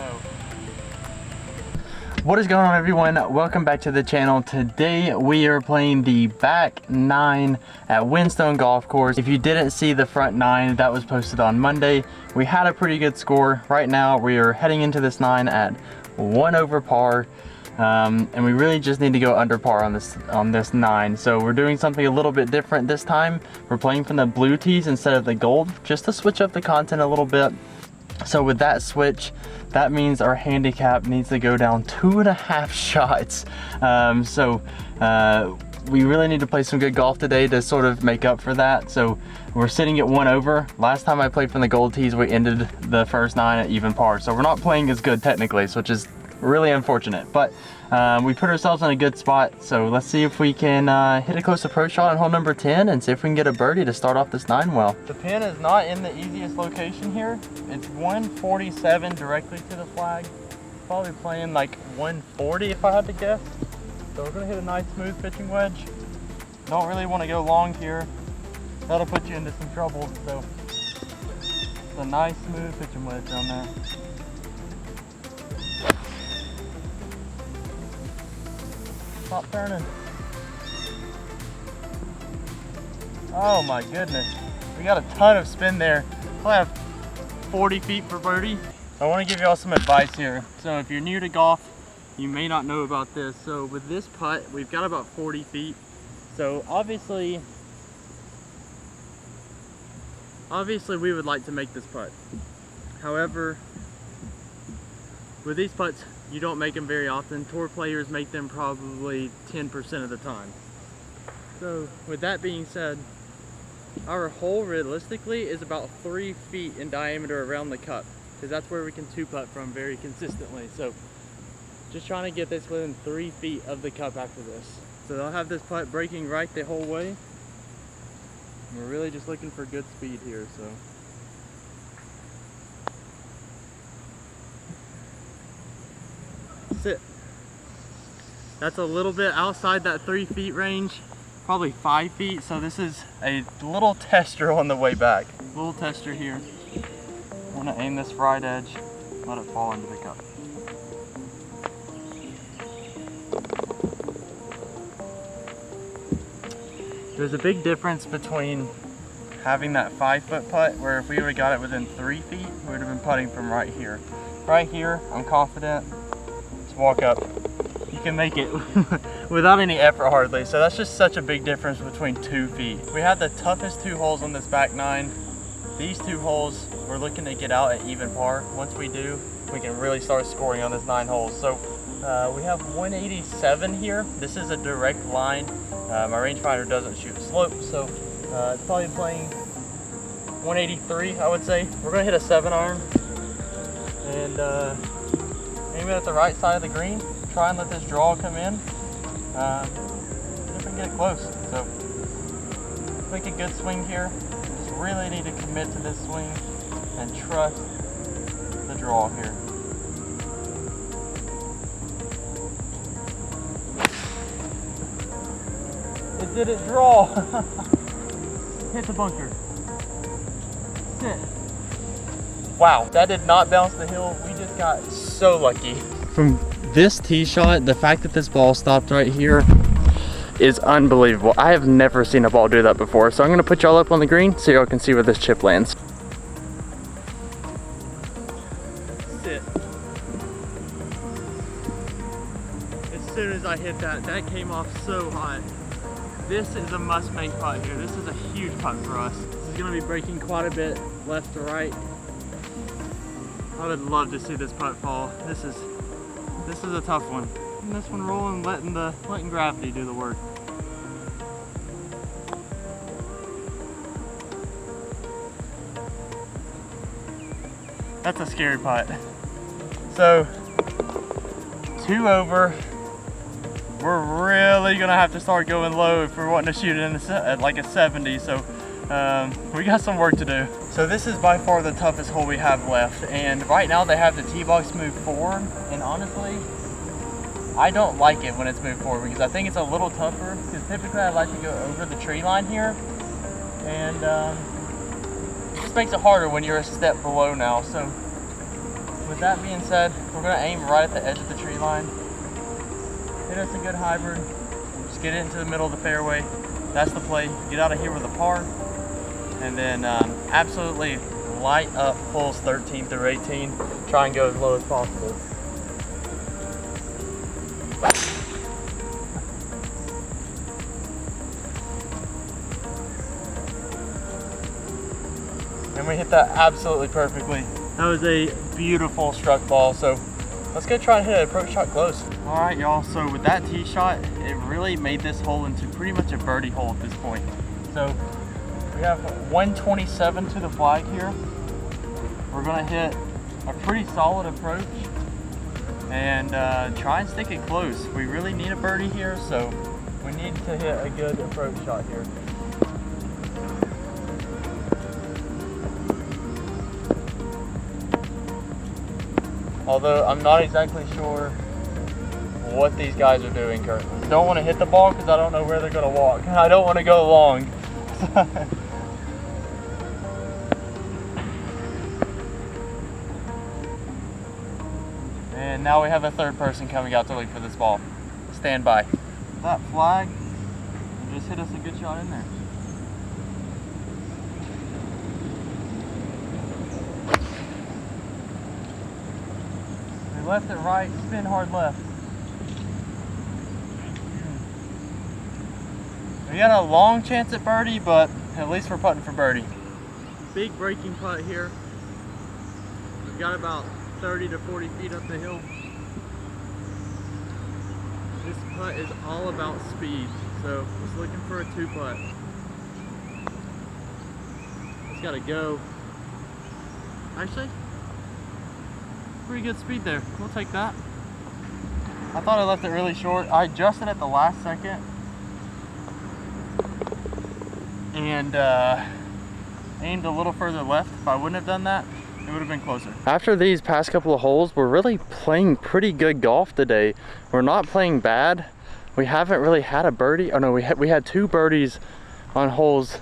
no. What is going on, everyone? Welcome back to the channel. Today we are playing the back 9 at Windstone Golf Course. If you didn't see the front 9 that was posted on Monday, we had a pretty good score. Right now we are heading into this 9 at 1 over par. And we really just need to go under par on this 9. So we're doing something a little bit different this time. We're playing from the blue tees instead of the gold, just to switch up the content a little bit. So with that switch, that means our handicap needs to go down 2.5 shots. We really need to play some good golf today to sort of make up for that. So we're sitting at 1 over. Last time I played from the gold tees, we ended the first 9 at even par. So we're not playing as good technically, which is really unfortunate. But we put ourselves in a good spot. So let's see if we can hit a close approach shot on hole number 10 and see if we can get a birdie to start off this 9 well. The pin is not in the easiest location here. It's 147 directly to the flag. Probably playing like 140 if I had to guess. So we're gonna hit a nice smooth pitching wedge. Don't really want to go long here. That'll put you into some trouble. So it's a nice smooth pitching wedge down there. Stop turning. Oh my goodness. We got a ton of spin there. I have 40 feet for birdie. I want to give you all some advice here. So if you're new to golf, you may not know about this. So with this putt, we've got about 40 feet. So obviously we would like to make this putt. However, with these putts, you don't make them very often. Tour players make them probably 10% of the time. So with that being said, our hole realistically is about 3 feet in diameter around the cup, because that's where we can 2-putt from very consistently. So just trying to get this within 3 feet of the cup after this. So they'll have this putt breaking right the whole way. We're really just looking for good speed here. So sit. That's a little bit outside that 3 feet range, probably 5 feet. So this is a little tester on the way back. Little tester here. I'm gonna aim this right edge, let it fall into the cup. There's a big difference between having that 5-foot putt, where if we would have got it within 3 feet, we would have been putting from right here. Right here, I'm confident. Walk up, you can make it without any effort hardly. So that's just such a big difference between 2 feet. We had the toughest 2 holes on this back 9. These 2 holes we're looking to get out at even par. Once we do, we can really start scoring on this 9 holes. So we have 187 here. This is a direct line. My rangefinder doesn't shoot slope, so it's probably playing 183, I would say. We're gonna hit a 7-iron and aim it at the right side of the green. Try and let this draw come in. See if we can get it close. So make a good swing here. Just really need to commit to this swing and trust the draw here. It didn't draw. Hit the bunker. Sit. Wow, that did not bounce the hill. We just got so lucky. From this tee shot, the fact that this ball stopped right here is unbelievable. I have never seen a ball do that before. So I'm gonna put y'all up on the green so y'all can see where this chip lands. Sit. As soon as I hit that, that came off so hot. This is a must-make putt here. This is a huge putt for us. This is gonna be breaking quite a bit left to right. I would love to see this putt fall. This is a tough one. And this one rolling, letting gravity do the work. That's a scary putt. So 2 over. We're really gonna have to start going low if we're wanting to shoot it at like a 70. So we got some work to do. So this is by far the toughest hole we have left, and right now they have the tee box move forward, and honestly I don't like it when it's moved forward because I think it's a little tougher, because typically I like to go over the tree line here, and it just makes it harder when you're a step below now. So with that being said, we're gonna aim right at the edge of the tree line. Hit us a good hybrid. Just get it into the middle of the fairway. That's the play. Get out of here with a par. And then absolutely light up holes 13 through 18. Try and go as low as possible. And we hit that absolutely perfectly. That was a beautiful struck ball. So let's go try and hit an approach shot close. All right, y'all. So with that tee shot, it really made this hole into pretty much a birdie hole at this point. So we have 127 to the flag here. We're gonna hit a pretty solid approach and try and stick it close. We really need a birdie here, so we need to hit a good approach shot here. Although I'm not exactly sure what these guys are doing currently. Don't want to hit the ball because I don't know where they're going to walk. I don't want to go long. And now we have a third person coming out to look for this ball. Stand by. That flag just hit us a good shot in there. We left it right, spin hard left. We got a long chance at birdie, but at least we're putting for birdie. Big breaking putt here. We've got about 30 to 40 feet up the hill. This putt is all about speed, so just looking for a 2-putt. It's got to go. Actually, pretty good speed there. We'll take that. I thought I left it really short. I adjusted at the last second and aimed a little further left. If I wouldn't have done that, it would have been closer. After these past couple of holes, we're really playing pretty good golf today. We're not playing bad. We haven't really had a birdie. Oh no, we had 2 birdies on holes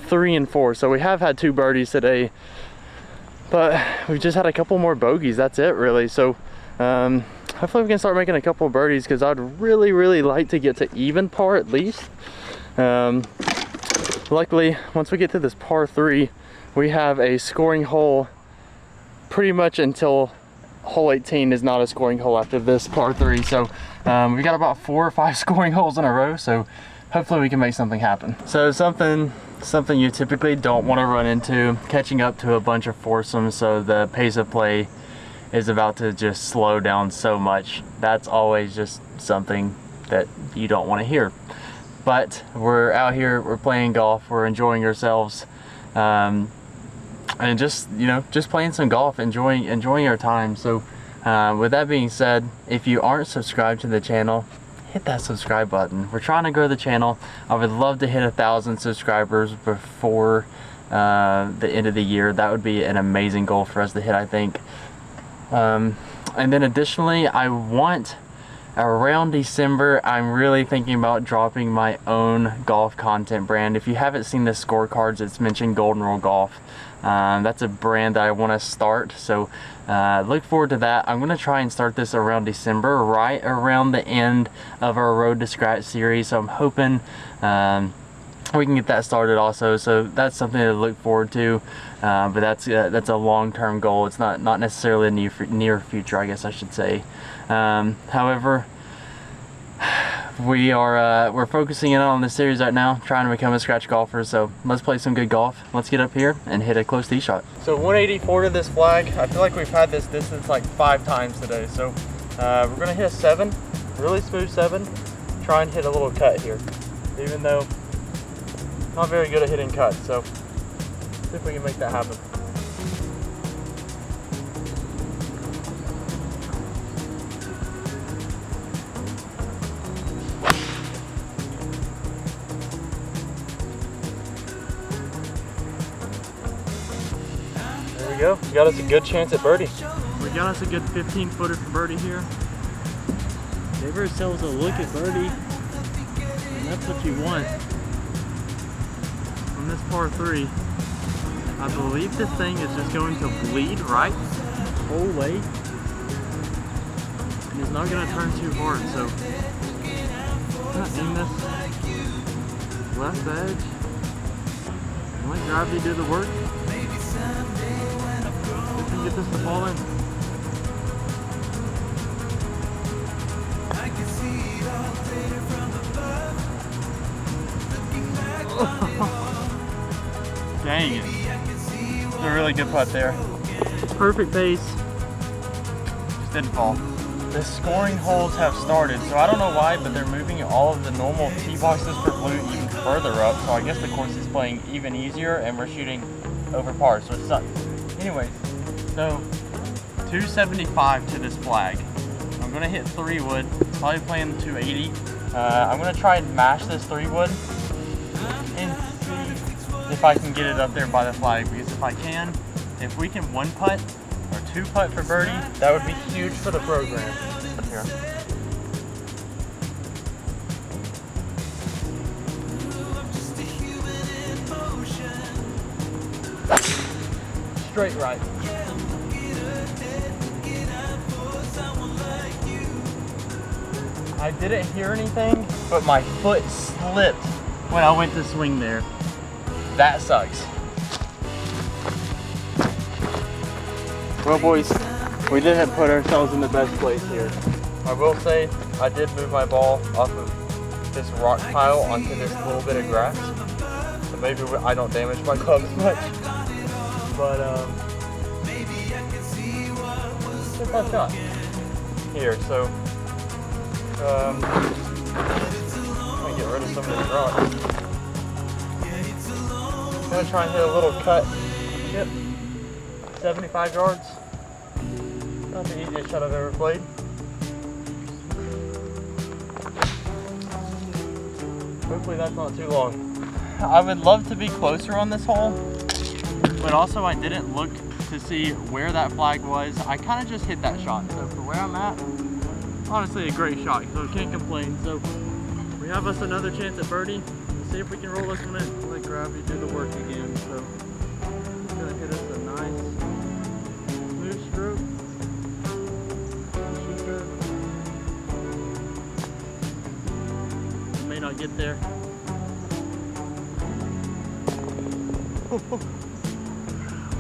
3 and 4. So we have had 2 birdies today, but we've just had a couple more bogeys. That's it really. So hopefully we can start making a couple of birdies because I'd really like to get to even par at least. Luckily, once we get to this par 3, we have a scoring hole pretty much until hole 18 is not a scoring hole after this par 3. So we got about 4 or 5 scoring holes in a row. So hopefully we can make something happen. So something you typically don't want to run into, catching up to a bunch of foursomes. So the pace of play is about to just slow down so much. That's always just something that you don't want to hear. But we're out here, we're playing golf, we're enjoying ourselves, and just, you know, just playing some golf, enjoying our time. So with that being said, if you aren't subscribed to the channel, hit that subscribe button. We're trying to grow the channel. I would love to hit 1,000 subscribers before the end of the year. That would be an amazing goal for us to hit, I think. And then additionally, I want, around December, I'm really thinking about dropping my own golf content brand. If you haven't seen the scorecards, it's mentioned Golden Rule Golf. That's a brand that I want to start, so look forward to that. I'm going to try and start this around December, right around the end of our Road to Scratch series, so I'm hoping we can get that started also. So that's something to look forward to, but that's a long-term goal. It's not necessarily a near future, I guess I should say. However, we're focusing in on this series right now, trying to become a scratch golfer. So let's play some good golf. Let's get up here and hit a close tee shot. So 184 to this flag. I feel like we've had this distance like 5 times today. So we're gonna hit a 7, really smooth 7. Try and hit a little cut here, even though I'm not very good at hitting cuts. So see if we can make that happen. Go. We got us a good chance at birdie. We got us a good 15-footer for birdie here. Gave ourselves a look at birdie, and that's what you want on this par 3. I believe this thing is just going to bleed right. whole way. And it's not gonna turn too hard, so I'm gonna aim this left edge and let gravity do the work. We can get this to fall in. Dang it. It's a really good putt there. Perfect pace. Just didn't fall. The scoring holes have started, so I don't know why, but they're moving all of the normal tee boxes for blue even further up, so I guess the course is playing even easier and we're shooting over par, so it sucks. Anyways, so 275 to this flag. I'm gonna hit 3 wood, probably playing 280. I'm gonna try and mash this 3 wood and see if I can get it up there by the flag, because if I can, if we can 1 putt or 2 putt for birdie, that would be huge for the program. Here. Straight right. I didn't hear anything, but my foot slipped when I went to swing there. That sucks. Well, boys, we didn't put ourselves in the best place here. I will say I did move my ball off of this rock pile onto this little bit of grass, so maybe I don't damage my club as much. But it's that shot here. So I'm gonna get rid of some of these rocks. I'm gonna try and hit a little cut. Yep, 75 yards. Not the easiest shot I've ever played. Hopefully that's not too long. I would love to be closer on this hole, but also I didn't look to see where that flag was. I kind of just hit that shot. So for where I'm at, honestly a great shot, so can't complain. So we have us another chance at birdie. Let's see if we can roll this one in. Let gravity do the work again. So it's gonna hit us a nice smooth stroke. May not get there.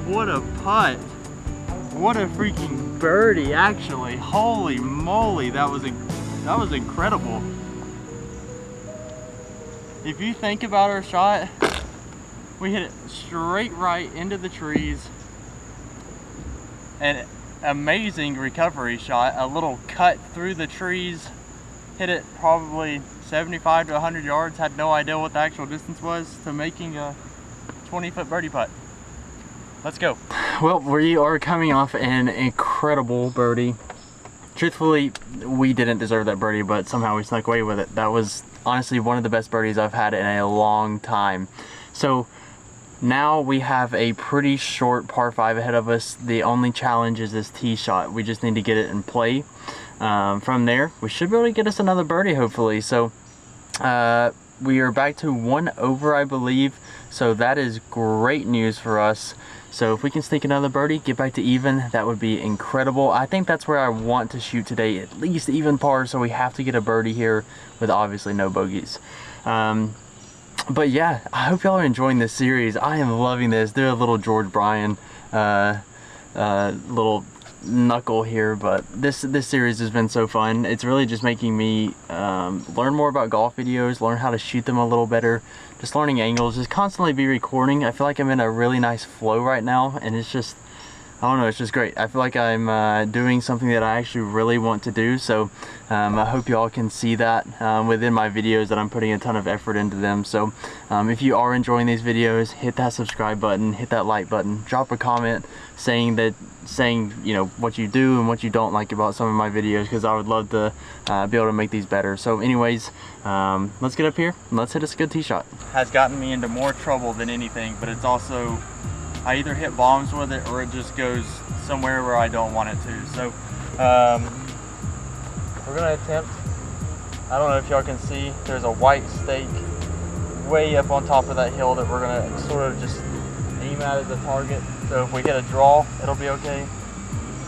What a putt. What a freaking birdie, actually. Holy moly, that was incredible. If you think about our shot, we hit it straight right into the trees. An amazing recovery shot, a little cut through the trees, hit it probably 75 to 100 yards, had no idea what the actual distance was to making a 20-foot birdie putt. Let's go. Well, we are coming off an incredible birdie. Truthfully, we didn't deserve that birdie, but somehow we snuck away with it. That was honestly one of the best birdies I've had in a long time. So now we have a pretty short par 5 ahead of us. The only challenge is this tee shot. We just need to get it in play. From there, we should be able to get us another birdie, hopefully. So we are back to 1 over, I believe. So that is great news for us. So if we can sneak another birdie, get back to even, that would be incredible. I think that's where I want to shoot today, at least even par, so we have to get a birdie here with obviously no bogeys. But yeah, I hope y'all are enjoying this series. I am loving this. They're a little George Bryan little knuckle here, but this series has been so fun. It's really just making me learn more about golf videos, learn how to shoot them a little better, just learning angles, just constantly be recording. I feel like I'm in a really nice flow right now, and it's just, I don't know, it's just great. I feel like I'm doing something that I actually really want to do. So I hope you all can see that within my videos, that I'm putting a ton of effort into them. So if you are enjoying these videos, hit that subscribe button, hit that like button, drop a comment saying you know what you do and what you don't like about some of my videos, because I would love to be able to make these better. So anyways, let's get up here and let's hit us a good tee shot. Has gotten me into more trouble than anything, but it's also, I either hit bombs with it or it just goes somewhere where I don't want it to. So we're gonna attempt, I don't know if y'all can see, there's a white stake way up on top of that hill that we're gonna sort of just aim at as a target. So if we get a draw, it'll be okay.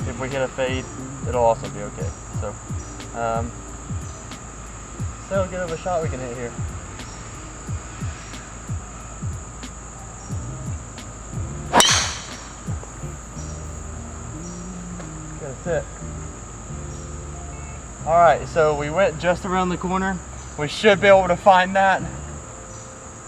if we hit a fade, it'll also be okay. So, see how good of a shot we can hit here. That's it. All right, so we went just around the corner. We should be able to find that.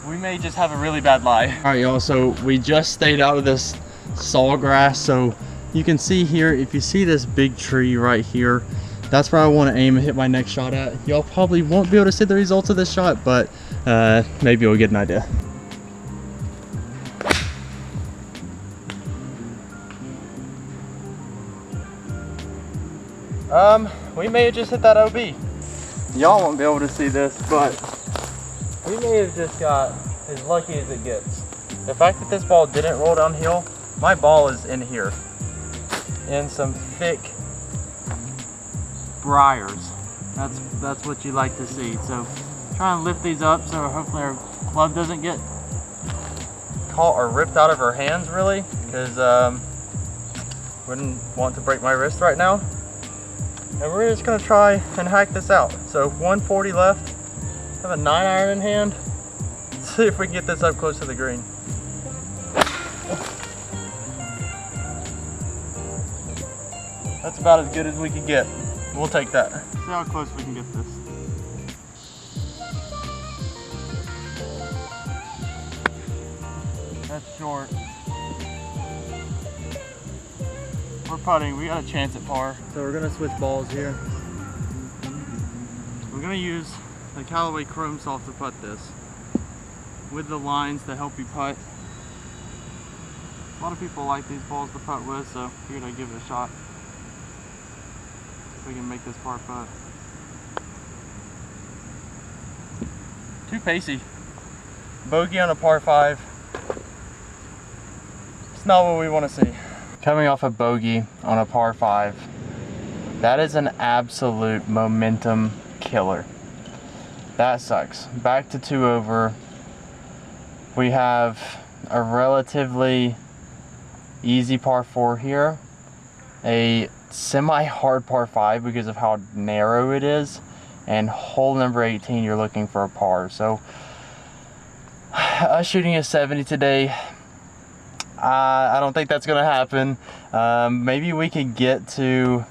We may just have a really bad lie. All right, y'all, so we just stayed out of this sawgrass. So you can see here, if you see this big tree right here, that's where I want to aim and hit my next shot at. Y'all probably won't be able to see the results of this shot, but maybe you'll get an idea. We may have just hit that OB. Y'all won't be able to see this, but we may have just got as lucky as it gets. The fact that this ball didn't roll downhill, my ball is in here, in some thick briars. That's what you like to see. So try and lift these up so hopefully our club doesn't get caught or ripped out of our hands, really, because wouldn't want to break my wrist right now. And we're just gonna try and hack this out. So 140 left, have a 9-iron in hand. Let's see if we can get this up close to the green. That's about as good as we can get. We'll take that. See how close we can get this. That's short. We're putting, we got a chance at par. So we're gonna switch balls here. We're gonna use the Callaway Chrome Soft to putt this with the lines to help you putt. A lot of people like these balls to putt with, so figured I'd give it a shot. If we can make this par putt. Too pacey. Bogey on a par 5. It's not what we want to see. Coming off a bogey on a par 5, that is an absolute momentum killer. That sucks. Back to 2 over. We have a relatively easy par 4 here, a semi-hard par 5 because of how narrow it is, and hole number 18 you're looking for a par. So us shooting a 70 today, I don't think that's gonna happen. Maybe we could get to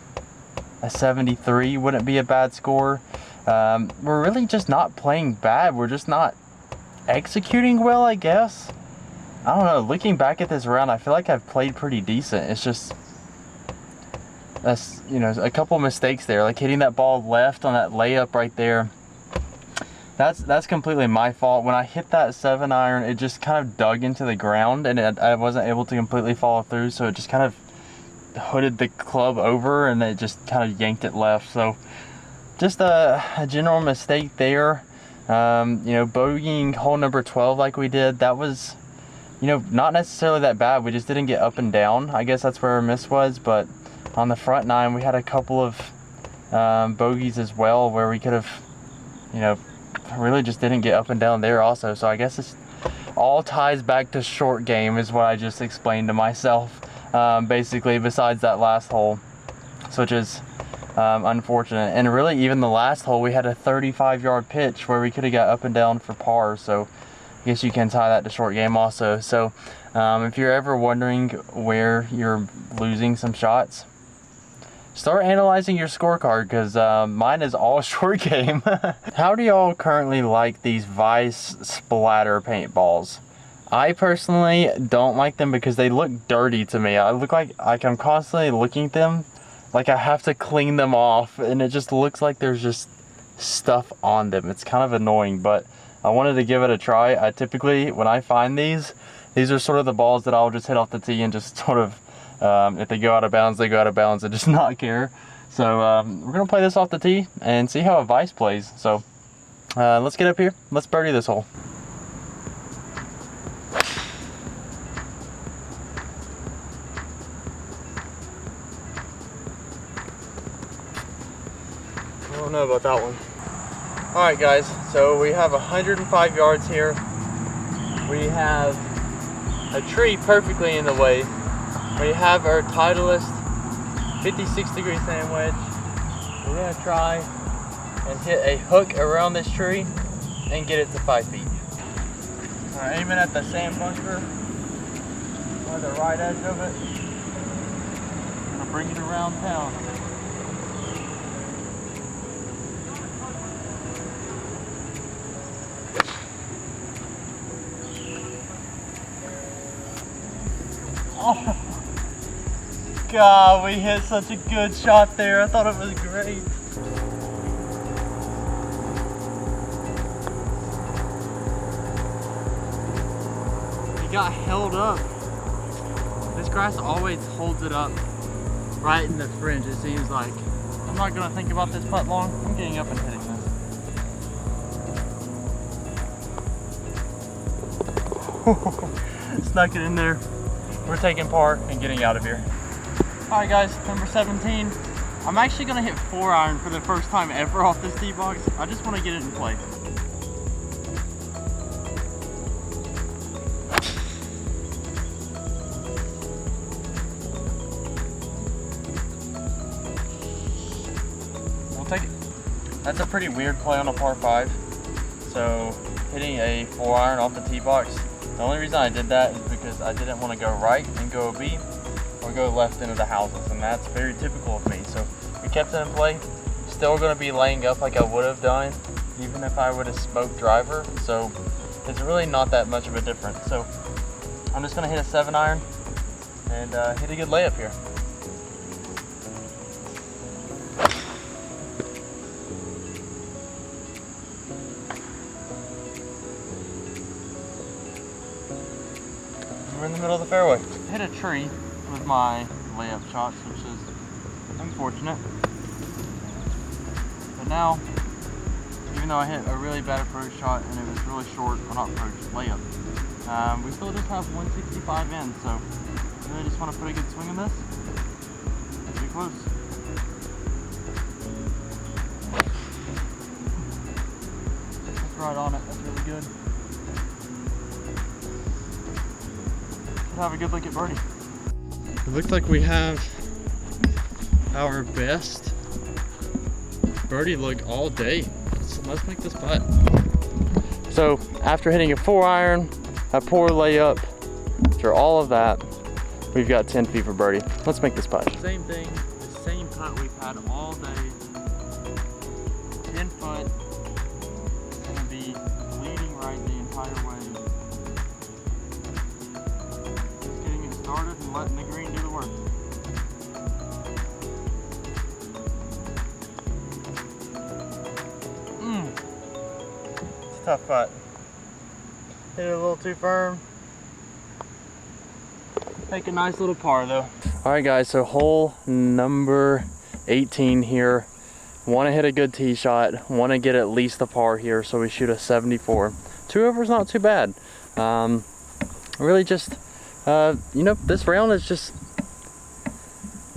a 73, wouldn't be a bad score. We're really just not playing bad. We're just not executing well, I guess. I don't know, looking back at this round, I feel like I've played pretty decent. It's just, that's, you know, a couple mistakes there, like hitting that ball left on that layup right there. That's completely my fault. When I hit that 7-iron, it just kind of dug into the ground, and I wasn't able to completely follow through, so it just kind of hooded the club over, and it just kind of yanked it left. So just a general mistake there. You know, bogeying hole number 12 like we did, that was, you know, not necessarily that bad. We just didn't get up and down. I guess that's where our miss was. But on the front 9, we had a couple of bogeys as well where we could have, you know, really just didn't get up and down there also. So I guess it's all ties back to short game is what I just explained to myself, basically, besides that last hole, which is unfortunate. And really, even the last hole, we had a 35-yard pitch where we could have got up and down for par. So I guess you can tie that to short game also. So if you're ever wondering where you're losing some shots, start analyzing your scorecard, because mine is all short game. How do y'all currently like these Vice splatter paintballs? I personally don't like them because they look dirty to me. I look like I'm constantly looking at them, like I have to clean them off, and it just looks like there's just stuff on them. It's kind of annoying, but I wanted to give it a try. I typically, when I find these are sort of the balls that I'll just hit off the tee and just sort of, if they go out of bounds, they go out of bounds and just not care. So we're gonna play this off the tee and see how a Vice plays. So let's get up here, let's birdie this hole. I don't know about that one. All right, guys, so we have 105 yards here. We have a tree perfectly in the way. We have our Titleist 56-degree sandwich. We're gonna try and hit a hook around this tree and get it to 5 feet. All right, aiming at the sand bunker by the right edge of it. Gonna bring it around town. Oh, God, we hit such a good shot there. I thought it was great. It got held up. This grass always holds it up right in the fringe, it seems like. I'm not gonna think about this putt long. I'm getting up and hitting this. Snuck it in there. We're taking par and getting out of here. All right guys, number 17. I'm actually gonna hit 4-iron for the first time ever off this tee box. I just wanna get it in play. We'll take it. That's a pretty weird play on a par 5. So hitting a 4-iron off the tee box. The only reason I did that is because I didn't want to go right and go a B or go left into the houses, and that's very typical of me. So we kept it in play. Still going to be laying up like I would have done even if I would have smoked driver. So it's really not that much of a difference. So I'm just going to hit a 7-iron and hit a good layup here. We're in the middle of the fairway. Hit a tree with my layup shots, which is unfortunate. But now, even though I hit a really bad approach shot and it was really short, well not approach, layup, we still just have 165 in, so I really just want to put a good swing in this. Pretty close. That's right on it, that's really good. Have a good look at birdie. It looks like we have our best birdie look all day. Let's make this putt. So after hitting a 4-iron, a poor layup, after all of that, we've got 10 feet for birdie. Let's make this putt. Same thing, the same putt we've had all day. 10 foot, it's gonna be leading right the entire way. Started and letting the green do the work. It's a tough putt. Hit it a little too firm. Take a nice little par though. All right guys, so hole number 18 here. Want to hit a good tee shot. Want to get at least a par here, so we shoot a 74. 2 over is not too bad. Really just you know, this round has just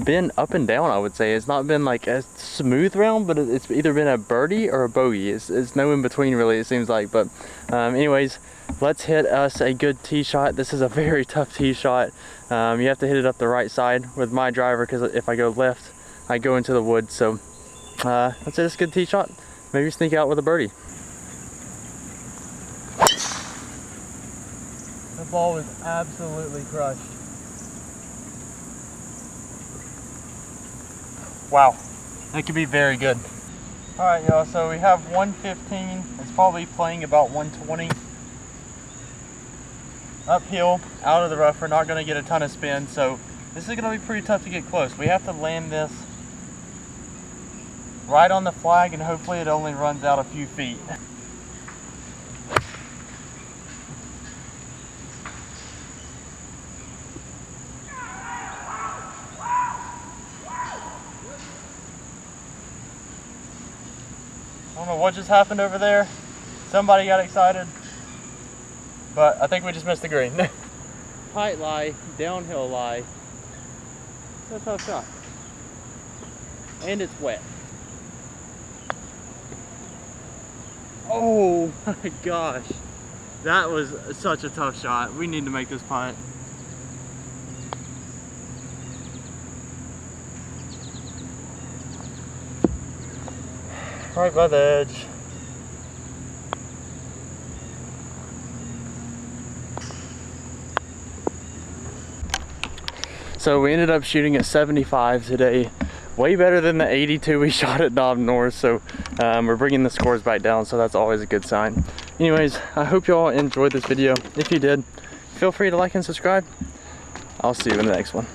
been up and down, I would say. It's not been like a smooth round, but it's either been a birdie or a bogey. It's no in between really, it seems like. But anyways, let's hit us a good tee shot. This is a very tough tee shot. You have to hit it up the right side with my driver, because if I go left, I go into the woods. So let's hit this good tee shot. Maybe sneak out with a birdie. The ball was absolutely crushed. Wow, that could be very good. All right, y'all, so we have 115. It's probably playing about 120. Uphill, out of the rough. We're not gonna get a ton of spin, so this is gonna be pretty tough to get close. We have to land this right on the flag, and hopefully it only runs out a few feet. I don't know what just happened over there. Somebody got excited, but I think we just missed the green. Tight lie, downhill lie. It's a tough shot. And it's wet. Oh my gosh. That was such a tough shot. We need to make this putt. right by the edge. So we ended up shooting at 75 today. Way better than the 82 we shot at Knob North. So we're bringing the scores back down, so that's always a good sign. Anyways, I hope you all enjoyed this video. If you did, feel free to like and subscribe. I'll see you in the next one.